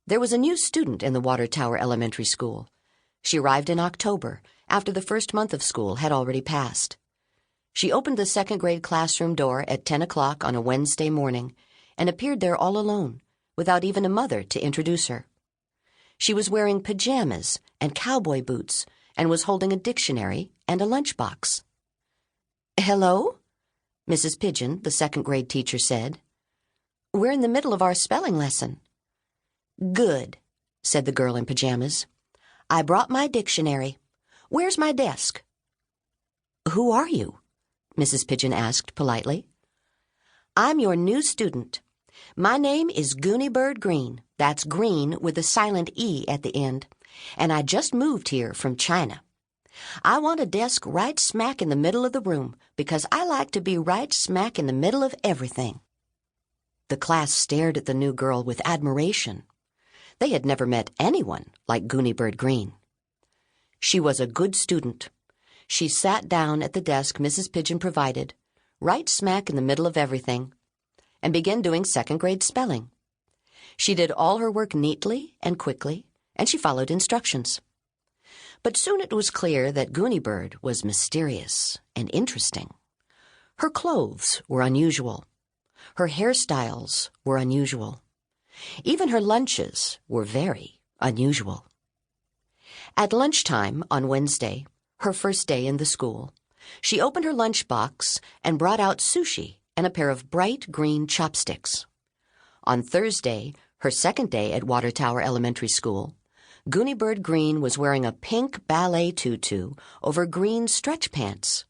There was a new student in the Watertower Elementary School. She arrived in October, after the first month of school had already passed. She opened the second-grade classroom door at 10 o'clock on a Wednesday morning and appeared there all alone, without even a mother to introduce her. She was wearing pajamas and cowboy boots and was holding a dictionary and a lunchbox. "Hello?" Mrs. Pigeon, the second-grade teacher, said. "We're in the middle of our spelling lesson." "Good," said the girl in pajamas. "I brought my dictionary. Where's my desk?" "Who are you?" Mrs. Pigeon asked politely. "I'm your new student. My name is Gooney Bird Greene. That's Green with a silent E at the end. And I just moved here from China. I want a desk right smack in the middle of the room because I like to be right smack in the middle of everything." The class stared at the new girl with admiration. They had never met anyone like Gooney Bird Greene. She was a good student. She sat down at the desk Mrs. Pigeon provided, right smack in the middle of everything, and began doing second-grade spelling. She did all her work neatly and quickly, and she followed instructions. But soon it was clear that Gooney Bird was mysterious and interesting. Her clothes were unusual. Her hairstyles were unusual. Even her lunches were very unusual. At lunchtime on Wednesday, her first day in the school, she opened her lunchbox and brought out sushi and a pair of bright green chopsticks. On Thursday, her second day at Watertower Elementary School, Gooney Bird Greene was wearing a pink ballet tutu over green stretch pants,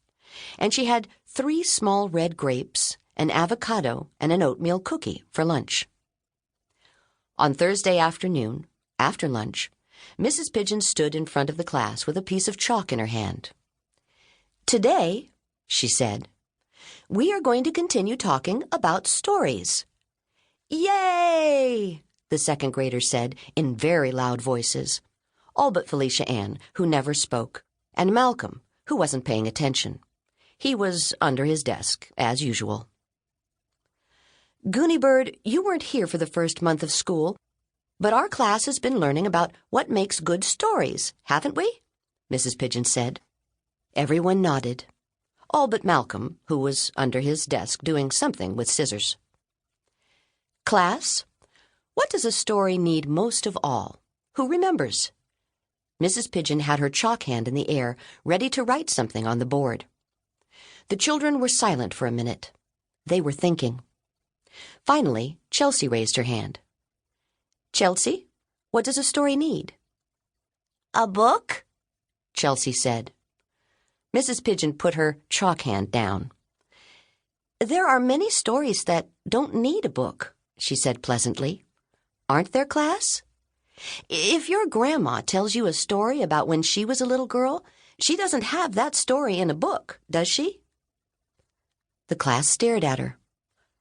and she had 3 small red grapes, an avocado, and an oatmeal cookie for lunch. On Thursday afternoon, after lunch, Mrs. Pigeon stood in front of the class with a piece of chalk in her hand. "Today," she said, "we are going to continue talking about stories." "Yay!" the second graders said in very loud voices, all but Felicia Ann, who never spoke, and Malcolm, who wasn't paying attention. He was under his desk, as usual. "Gooney Bird, you weren't here for the first month of school, but our class has been learning about what makes good stories, haven't we?" Mrs. Pigeon said. Everyone nodded, all but Malcolm, who was under his desk doing something with scissors. "Class, what does a story need most of all? Who remembers?" Mrs. Pigeon had her chalk hand in the air, ready to write something on the board. The children were silent for a minute. They were thinking. Finally, Chelsea raised her hand. "Chelsea, what does a story need?" "A book," Chelsea said. Mrs. Pigeon put her chalk hand down. "There are many stories that don't need a book," she said pleasantly. "Aren't there, class? If your grandma tells you a story about when she was a little girl, she doesn't have that story in a book, does she?" The class stared at her,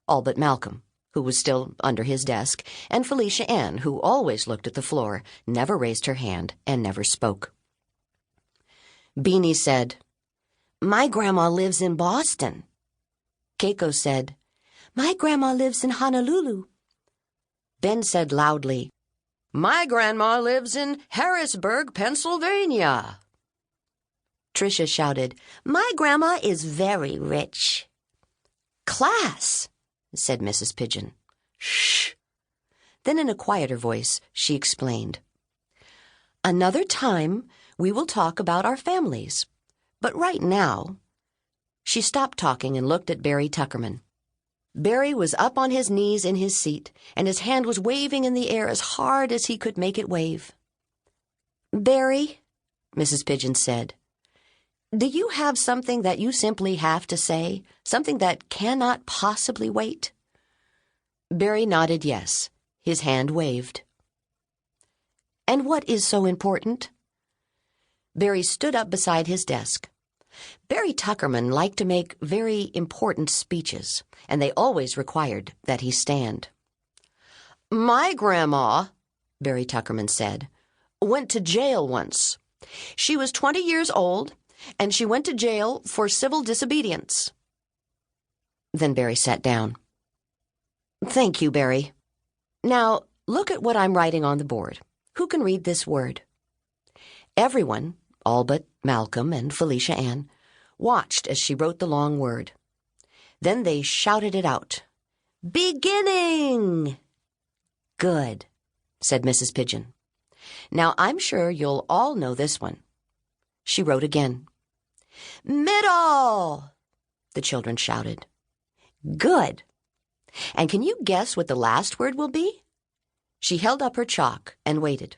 all but Malcolm, who was still under his desk, and Felicia Ann, who always looked at the floor, never raised her hand, and never spoke. Beanie said, "My grandma lives in Boston." Keiko said, "My grandma lives in Honolulu." Ben said loudly, "My grandma lives in Harrisburg, Pennsylvania." Tricia shouted, "My grandma is very rich." "Class," said Mrs. Pigeon. "Shh." Then in a quieter voice, she explained, "Another time, we will talk about our families. But right now—" She stopped talking and looked at Barry Tuckerman. Barry was up on his knees in his seat, and his hand was waving in the air as hard as he could make it wave. "Barry," Mrs. Pigeon said, "do you have something that you simply have to say, something that cannot possibly wait?" Barry nodded yes. His hand waved. "And what is so important?" Barry stood up beside his desk. Barry Tuckerman liked to make very important speeches, and they always required that he stand. "My grandma," Barry Tuckerman said, "went to jail once. She was 20 years old, and she went to jail for civil disobedience." Then Barry sat down. "Thank you, Barry. Now, look at what I'm writing on the board. Who can read this word?" Everyone, all but Malcolm and Felicia Ann, watched as she wrote the long word. Then they shouted it out. "Beginning!" "Good," said Mrs. Pigeon. "Now I'm sure you'll all know this one." She wrote again. "Middle!" the children shouted. "Good. And can you guess what the last word will be?" She held up her chalk and waited.